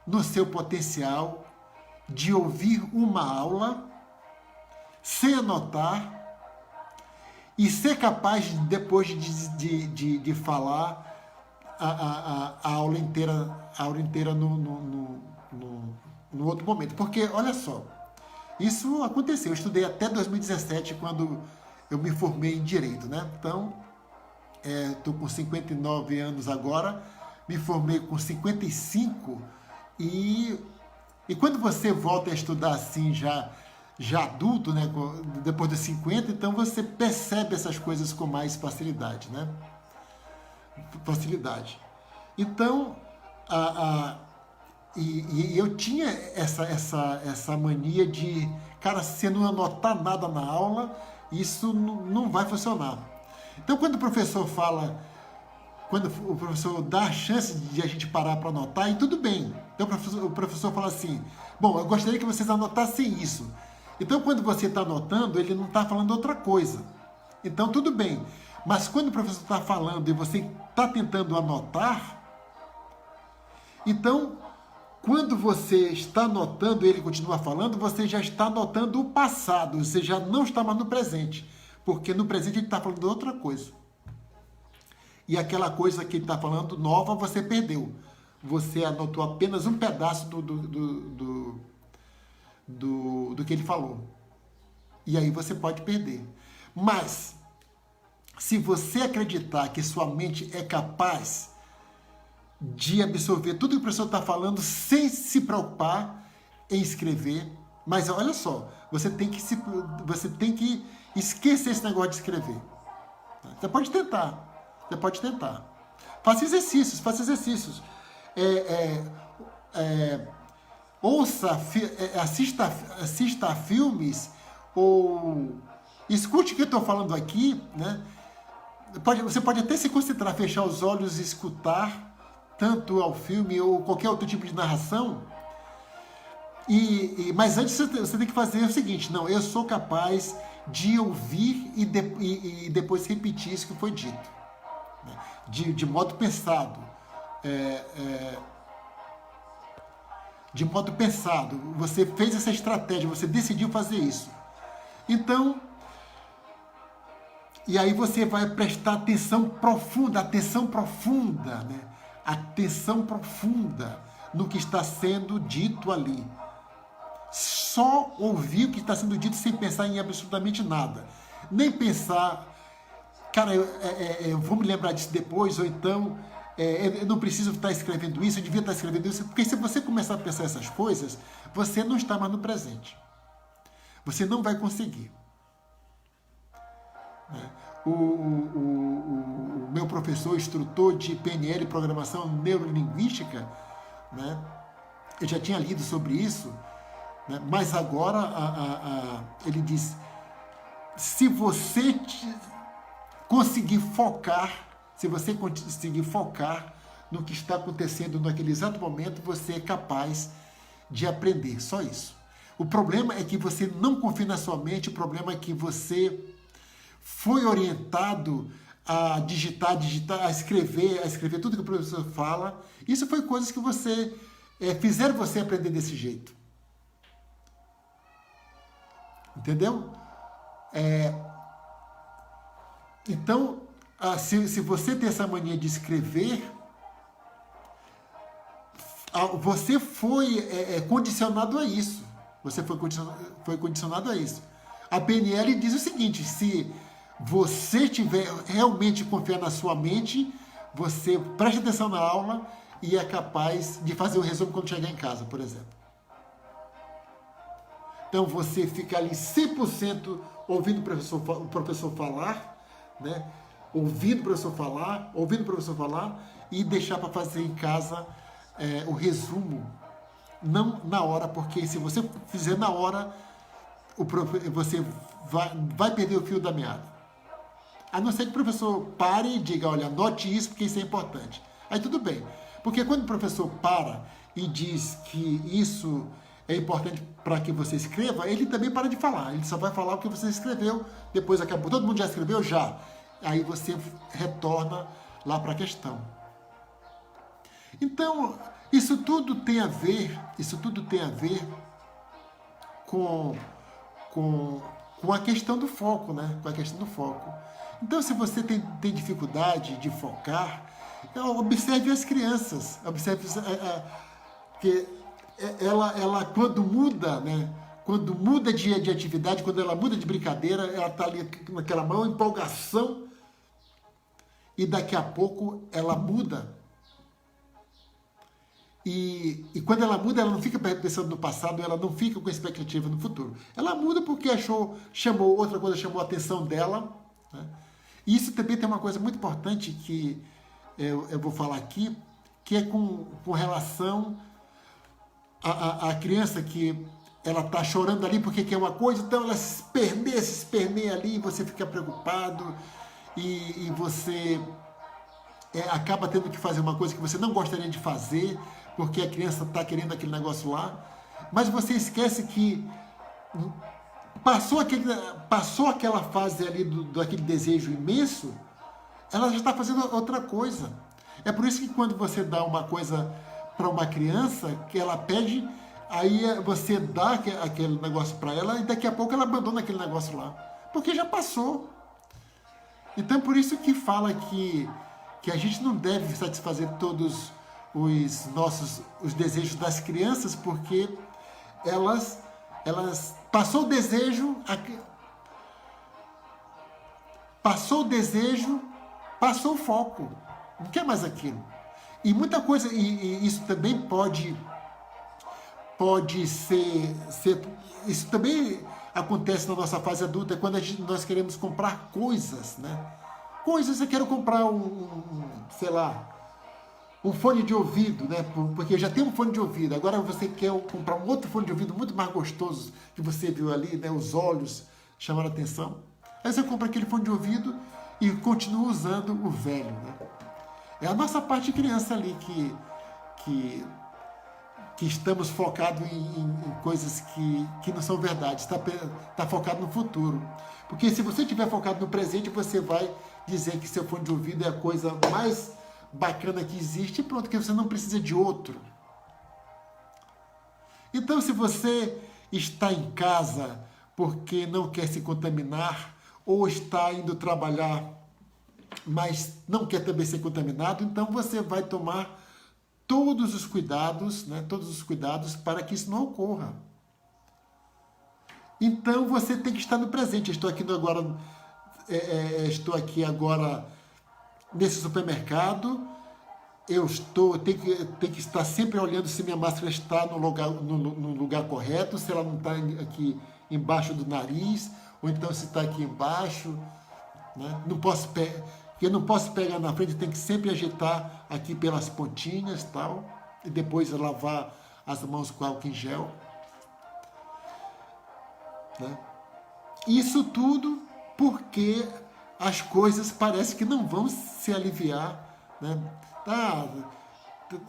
no seu potencial de ouvir uma aula sem anotar e ser capaz, depois de falar a aula inteira no outro momento. Porque, olha só, isso aconteceu. Eu estudei até 2017, quando eu me formei em Direito, né? Então, estou com 59 anos agora, me formei com 55, e quando você volta a estudar assim, já adulto, né? Depois dos 50, então você percebe essas coisas com mais facilidade, né? Então, e eu tinha essa mania de, cara, se não anotar nada na aula, isso não vai funcionar. Então, quando o professor dá a chance de a gente parar para anotar, e tudo bem. Então, o professor fala assim, bom, eu gostaria que vocês anotassem isso. Então, quando você está anotando, ele não está falando outra coisa. Então, tudo bem. Mas quando o professor está falando e você está tentando anotar, então, quando você está anotando e ele continua falando, você já está anotando o passado, você já não está mais no presente. Porque no presente ele está falando outra coisa. E aquela coisa que ele está falando nova, você perdeu. Você anotou apenas um pedaço do que ele falou. E aí você pode perder. Mas, se você acreditar que sua mente é capaz de absorver tudo que o professor está falando sem se preocupar em escrever, mas olha só, você tem que esquecer esse negócio de escrever. Você pode tentar. Faça exercícios. Assista a filmes, ou escute o que eu estou falando aqui, né? Você pode até se concentrar, fechar os olhos e escutar tanto ao filme ou qualquer outro tipo de narração. Mas antes você tem que fazer o seguinte: não, eu sou capaz de ouvir e depois repetir isso que foi dito, né? De modo pensado. De modo pensado. Você fez essa estratégia, você decidiu fazer isso. Então, e aí você vai prestar atenção profunda, né? Atenção profunda no que está sendo dito ali. Só ouvir o que está sendo dito sem pensar em absolutamente nada. Nem pensar, cara, eu vou me lembrar disso depois, ou então, eu não preciso estar escrevendo isso, eu devia estar escrevendo isso, porque se você começar a pensar essas coisas, você não está mais no presente. Você não vai conseguir. O meu professor, instrutor de PNL, Programação Neurolinguística, né, eu já tinha lido sobre isso, né, mas agora ele diz, se você conseguir focar no que está acontecendo naquele exato momento, você é capaz de aprender, só isso. O problema é que você não confia na sua mente, o problema é que você foi orientado a digitar, a escrever tudo que o professor fala. Isso foi coisas que fizeram você aprender desse jeito. Entendeu? Então, se você tem essa mania de escrever, você foi condicionado a isso. Você foi condicionado a isso. A PNL diz o seguinte: se você tiver realmente confiar na sua mente, você presta atenção na aula e é capaz de fazer o resumo quando chegar em casa, por exemplo. Então você fica ali 100% ouvindo o professor falar, né? Ouvindo o professor falar e deixar para fazer em casa o resumo, não na hora, porque se você fizer na hora, você vai perder o fio da meada. A não ser que o professor pare e diga, olha, anote isso porque isso é importante. Aí tudo bem. Porque quando o professor para e diz que isso é importante para que você escreva, ele também para de falar. Ele só vai falar o que você escreveu, depois acabou. Todo mundo já escreveu? Já. Aí você retorna lá para a questão. Então, isso tudo tem a ver com a questão do foco, né? Com a questão do foco. Então, se você tem dificuldade de focar, observe as crianças. Observe que ela quando muda, né? Quando muda de atividade, quando ela muda de brincadeira, ela está ali naquela maior empolgação e daqui a pouco ela muda. E quando ela muda, ela não fica pensando no passado, ela não fica com expectativa no futuro. Ela muda porque outra coisa chamou a atenção dela, né? E isso também tem uma coisa muito importante que eu vou falar aqui, que é com relação à criança que ela está chorando ali porque quer uma coisa, então ela se esperneia ali, e você fica preocupado e você acaba tendo que fazer uma coisa que você não gostaria de fazer, porque a criança está querendo aquele negócio lá, mas você esquece que passou aquela fase ali daquele desejo imenso, ela já está fazendo outra coisa. É por isso que quando você dá uma coisa para uma criança, que ela pede, aí você dá aquele negócio para ela e daqui a pouco ela abandona aquele negócio lá, porque já passou. Então por isso que fala que a gente não deve satisfazer todos os desejos das crianças, porque elas passou o desejo, passou o foco, não quer mais aquilo. E muita coisa, e isso também pode ser, isso também acontece na nossa fase adulta, quando nós queremos comprar coisas, né? Coisas, eu quero comprar um fone de ouvido, né? Porque já tem um fone de ouvido, agora você quer comprar um outro fone de ouvido muito mais gostoso que você viu ali, né? Os olhos chamaram a atenção. Aí você compra aquele fone de ouvido e continua usando o velho, né? É a nossa parte de criança ali que estamos focados em coisas que não são verdade, está focado no futuro. Porque se você estiver focado no presente, você vai dizer que seu fone de ouvido é a coisa mais bacana que existe e pronto, que você não precisa de outro. Então, se você está em casa porque não quer se contaminar ou está indo trabalhar, mas não quer também ser contaminado, então você vai tomar todos os cuidados, né? Todos os cuidados para que isso não ocorra. Então, você tem que estar no presente. Estou aqui agora nesse supermercado, tenho que estar sempre olhando se minha máscara está no lugar correto, se ela não está aqui embaixo do nariz, ou então se está aqui embaixo, né? Eu não posso pegar na frente, tem que sempre agitar aqui pelas pontinhas, tal, e depois lavar as mãos com álcool em gel, né? Isso tudo porque as coisas parecem que não vão se aliviar, né?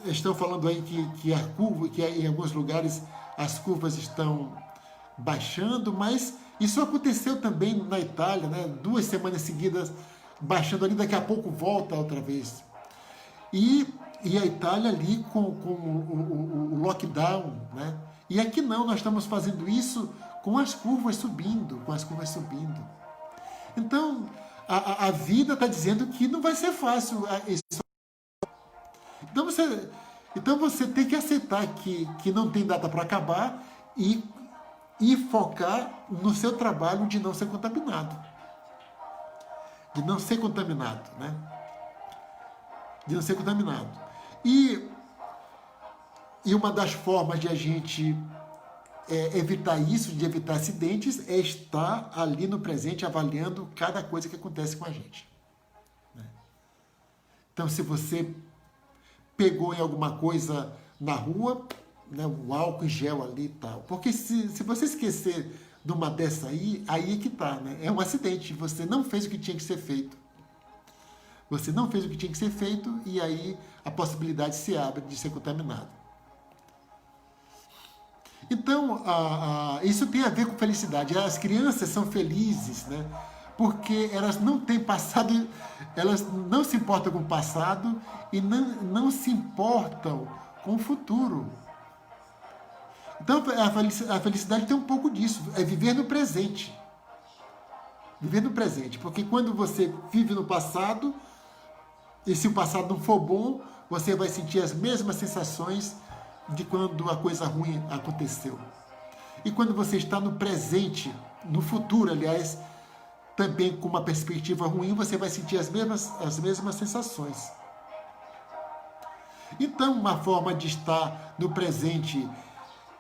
Estão falando aí que em alguns lugares as curvas estão baixando, mas isso aconteceu também na Itália, né? 2 semanas seguidas baixando ali, daqui a pouco volta outra vez. E a Itália ali com o lockdown, né? E aqui não, nós estamos fazendo isso com as curvas subindo, Então, a vida está dizendo que não vai ser fácil. Então você tem que aceitar que não tem data para acabar e focar no seu trabalho de não ser contaminado. Né? De não ser contaminado. E uma das formas de a gente evitar isso, de evitar acidentes, é estar ali no presente avaliando cada coisa que acontece com a gente. Né? Então, se você pegou em alguma coisa na rua, né, o álcool em gel ali e tal. Porque se você esquecer de uma dessa aí é que tá, né? É um acidente, você não fez o que tinha que ser feito. Você não fez o que tinha que ser feito e aí a possibilidade se abre de ser contaminado. Então, isso tem a ver com felicidade. As crianças são felizes, né? Porque elas não têm passado, elas não se importam com o passado e não se importam com o futuro. Então, a felicidade tem um pouco disso, é viver no presente. Viver no presente, porque quando você vive no passado, e se o passado não for bom, você vai sentir as mesmas sensações de quando a coisa ruim aconteceu. E quando você está no presente, no futuro, aliás, também com uma perspectiva ruim, você vai sentir as mesmas sensações. Então, uma forma de estar no presente,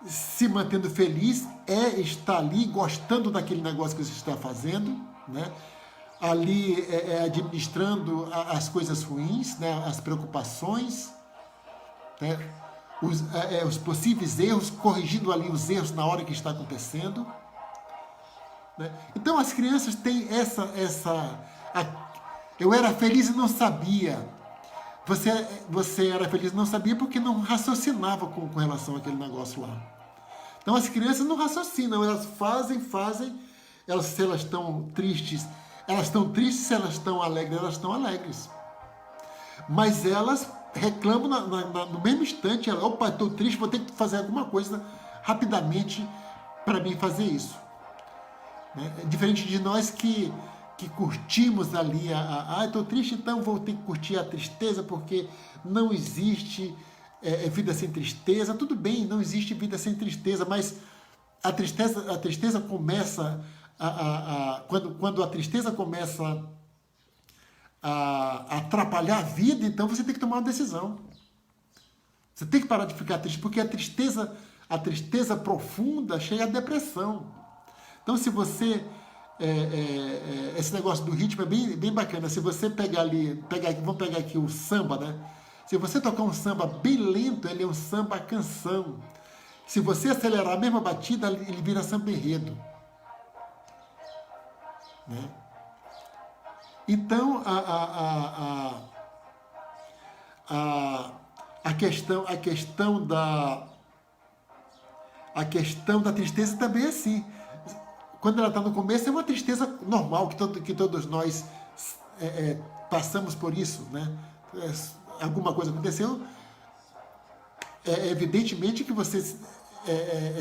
se mantendo feliz, é estar ali gostando daquele negócio que você está fazendo, né? Ali administrando as coisas ruins, né? As preocupações, né? Os possíveis erros, corrigindo ali os erros na hora que está acontecendo. Né? Então as crianças têm eu era feliz e não sabia. Você era feliz e não sabia porque não raciocinava com relação àquele negócio lá. Então as crianças não raciocinam, elas fazem, se elas estão tristes, se elas estão alegres. Mas elas reclamam no mesmo instante, opa, estou triste, vou ter que fazer alguma coisa rapidamente para mim fazer isso. Né? Diferente de nós que curtimos ali, estou triste, então vou ter que curtir a tristeza, porque não existe vida sem tristeza. Tudo bem, não existe vida sem tristeza, mas a tristeza começa, quando a tristeza começa a atrapalhar a vida, então você tem que tomar uma decisão. Você tem que parar de ficar triste, porque a tristeza profunda chega à depressão. Então, se você... esse negócio do ritmo é bem bacana. Se você vamos pegar aqui o samba, né? Se você tocar um samba bem lento, ele é um samba canção. Se você acelerar a mesma batida, ele vira samba enredo. Né? Então, a questão da tristeza também é assim. Quando ela está no começo, é uma tristeza normal, que todos nós passamos por isso, né? Alguma coisa aconteceu, evidentemente que você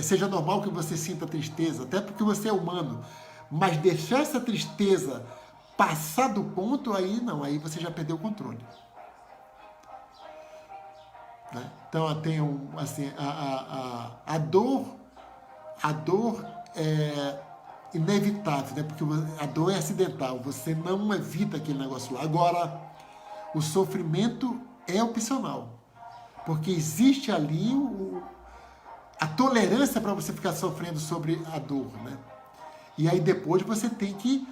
seja normal que você sinta tristeza, até porque você é humano, mas deixar essa tristeza passar do ponto, aí não, aí você já perdeu o controle. Né? Então, tem assim, a dor é inevitável, né? Porque a dor é acidental, você não evita aquele negócio lá. Agora, o sofrimento é opcional, porque existe ali a tolerância para você ficar sofrendo sobre a dor, né? E aí depois você tem que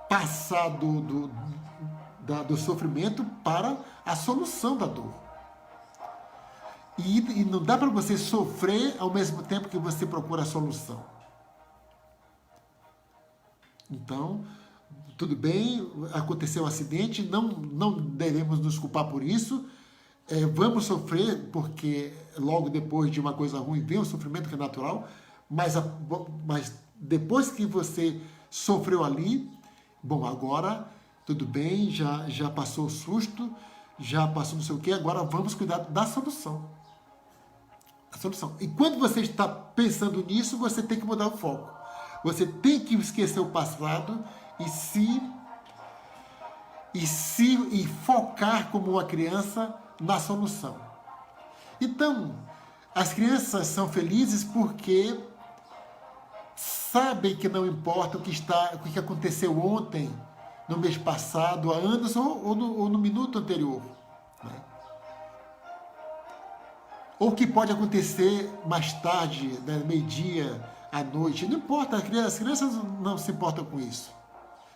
passar do sofrimento para a solução da dor. E não dá para você sofrer ao mesmo tempo que você procura a solução. Então, tudo bem, aconteceu um acidente, não devemos nos culpar por isso, vamos sofrer, porque logo depois de uma coisa ruim vem o sofrimento que é natural, mas depois que você sofreu ali, bom, agora tudo bem, já passou o susto, já passou não sei o que, agora vamos cuidar da solução. A solução. E quando você está pensando nisso, você tem que mudar o foco. Você tem que esquecer o passado e focar como uma criança na solução. Então, as crianças são felizes porque sabem que não importa o que aconteceu ontem, no mês passado, há anos ou no minuto anterior. Né? ou que pode acontecer mais tarde, né, meio-dia, à noite, não importa, as crianças não se importam com isso.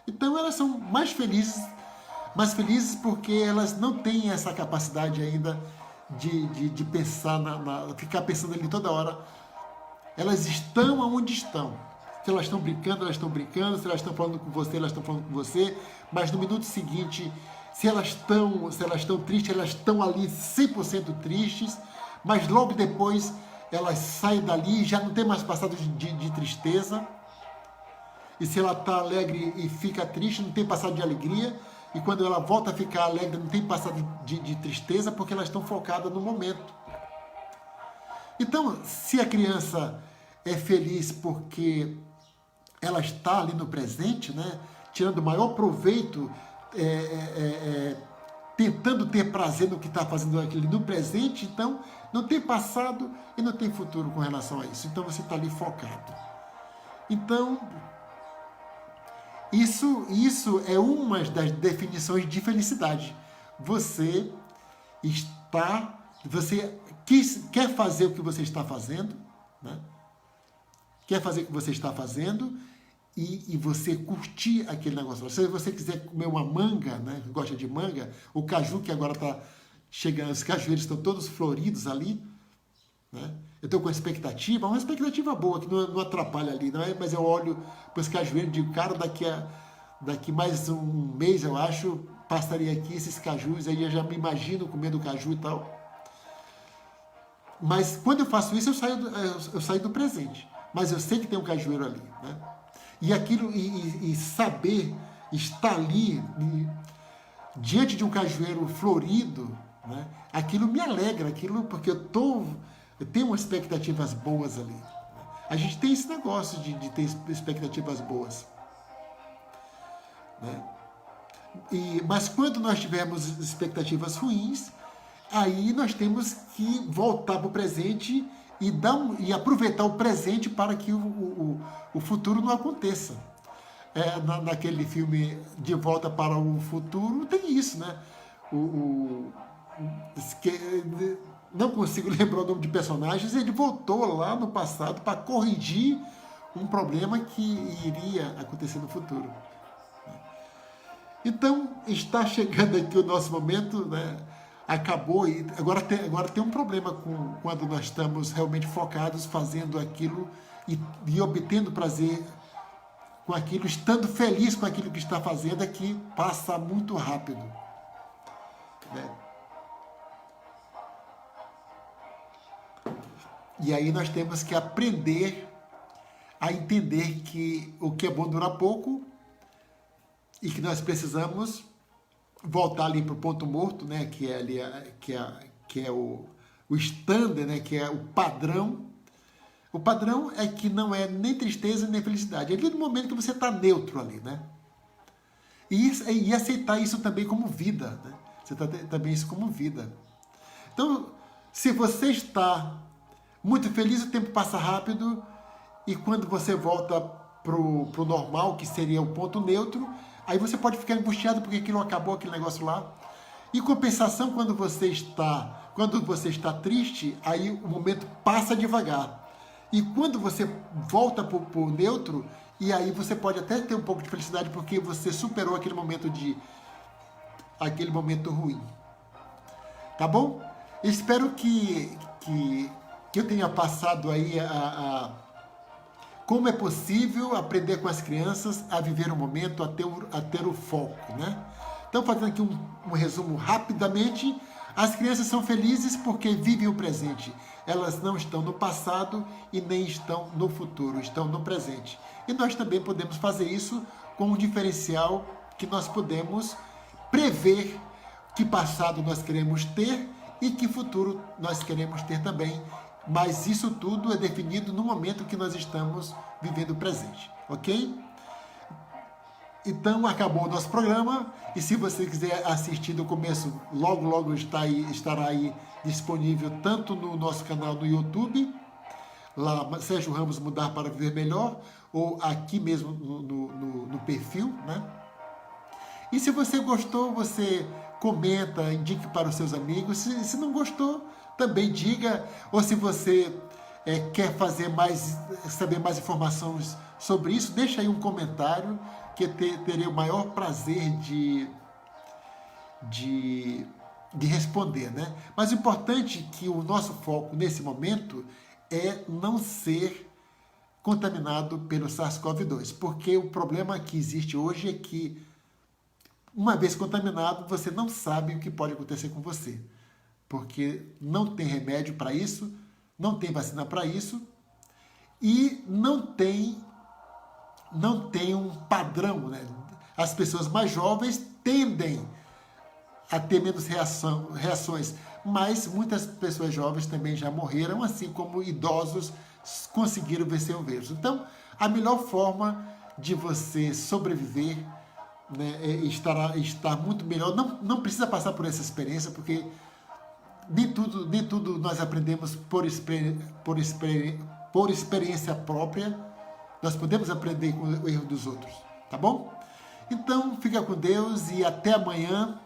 Então elas são mais felizes porque elas não têm essa capacidade ainda de pensar, ficar pensando ali toda hora. Elas estão aonde estão. Se elas estão brincando, elas estão brincando. Se elas estão falando com você, elas estão falando com você. Mas no minuto seguinte, se elas estão tristes, elas estão ali 100% tristes. Mas logo depois, elas saem dali e já não tem mais passado de tristeza. E se ela está alegre e fica triste, não tem passado de alegria. E quando ela volta a ficar alegre, não tem passado de tristeza, porque elas estão focadas no momento. Então, se a criança é feliz porque ela está ali no presente, né, tirando o maior proveito, tentando ter prazer no que está fazendo aquilo no presente, então não tem passado e não tem futuro com relação a isso. Então você está ali focado. Então, isso é uma das definições de felicidade. Você quer fazer o que você está fazendo, né? Quer fazer o que você está fazendo e você curtir aquele negócio. Se você quiser comer uma manga, né? Gosta de manga, o caju que agora está chegando, os cajueiros estão todos floridos ali, né? Eu estou com uma expectativa boa, que não atrapalha ali, não é? Mas eu olho para os cajueiros e digo, cara, daqui mais um mês, eu acho, passaria aqui esses cajus, aí eu já me imagino comendo caju e tal. Mas quando eu faço isso, eu saio do presente. Mas eu sei que tem um cajueiro ali, né? E aquilo, e saber estar ali, diante de um cajueiro florido, né? Aquilo me alegra, porque eu tenho expectativas boas ali. A gente tem esse negócio de ter expectativas boas, né? Mas quando nós tivermos expectativas ruins, aí nós temos que voltar para o presente e aproveitar o presente para que o futuro não aconteça. Naquele filme De Volta para o Futuro tem isso, né? Não consigo lembrar o nome de personagens, ele voltou lá no passado para corrigir um problema que iria acontecer no futuro. Então, está chegando aqui o nosso momento, né? Acabou e agora tem um problema quando nós estamos realmente focados fazendo aquilo e obtendo prazer com aquilo, estando feliz com aquilo que está fazendo, é que passa muito rápido, né? E aí nós temos que aprender a entender que o que é bom dura pouco e que nós precisamos voltar ali para o ponto morto, né, que é o standard, né, que é o padrão. O padrão é que não é nem tristeza nem felicidade. É aquele momento que você está neutro ali, né? E aceitar isso também como vida, né? Você está também isso como vida. Então, se você está muito feliz, o tempo passa rápido e quando você volta pro normal, que seria o ponto neutro, aí você pode ficar angustiado porque aquilo acabou, aquele negócio lá. Em compensação, quando você está triste, aí o momento passa devagar. E quando você volta para o neutro, e aí você pode até ter um pouco de felicidade porque você superou aquele momento ruim. Tá bom? Espero que eu tenha passado aí como é possível aprender com as crianças a viver o momento, a ter o foco, né? Então, fazendo aqui um resumo rapidamente, as crianças são felizes porque vivem o presente. Elas não estão no passado e nem estão no futuro, estão no presente. E nós também podemos fazer isso com um diferencial que nós podemos prever que passado nós queremos ter e que futuro nós queremos ter também. Mas isso tudo é definido no momento que nós estamos vivendo o presente, ok? Então, acabou o nosso programa. E se você quiser assistir do começo, logo estará aí disponível tanto no nosso canal no YouTube, lá Sérgio Ramos Mudar para Viver Melhor, ou aqui mesmo no perfil, né? E se você gostou, você comenta, indique para os seus amigos. Se não gostou, também diga, ou se você quer saber mais informações sobre isso, deixa aí um comentário que terei o maior prazer de responder, né? Mas o importante é que o nosso foco nesse momento é não ser contaminado pelo SARS-CoV-2, porque o problema que existe hoje é que, uma vez contaminado, você não sabe o que pode acontecer com você, porque não tem remédio para isso, não tem vacina para isso e não tem um padrão, né? As pessoas mais jovens tendem a ter menos reações, mas muitas pessoas jovens também já morreram, assim como idosos conseguiram vencer o vírus. Então, a melhor forma de você sobreviver, né, é estar muito melhor. Não precisa passar por essa experiência, porque nem tudo nós aprendemos por experiência própria. Nós podemos aprender com o erro dos outros, tá bom? Então, fica com Deus e até amanhã,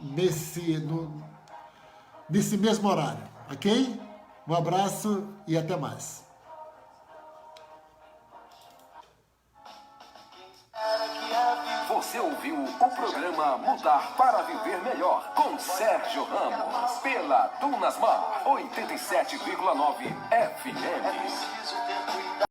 nesse mesmo horário, ok? Um abraço e até mais. Você ouviu o programa Mudar para Viver Melhor com Sérgio Ramos pela Dunasmar 87,9 FM.